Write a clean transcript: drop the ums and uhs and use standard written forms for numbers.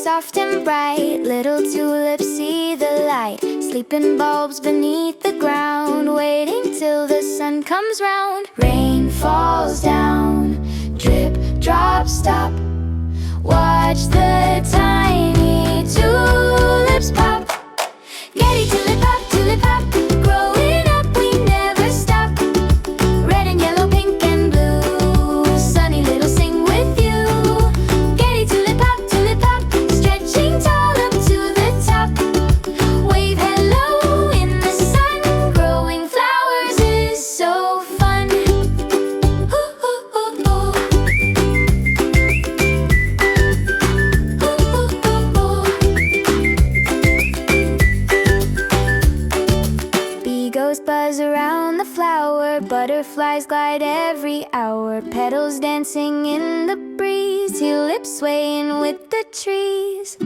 soft and bright. Little tulips see the light. Sleeping bulbs beneath the ground, waiting till the sun comes round. Rain falls down, drip, drop, stop. Watch the tiny tulips pop. Getty tulip pop, growing up we never stop. Red and yellow, pink and blue, sunny little sing with you. Getty tulip pop, stretching tall up to the top. Wave hello in the sun, growing flowers is so fun. Ooh, ooh, ooh, ooh. Beagles buzz around the flower, butterflies glide every hour. Petals dancing in the breeze, tulips swaying with the trees.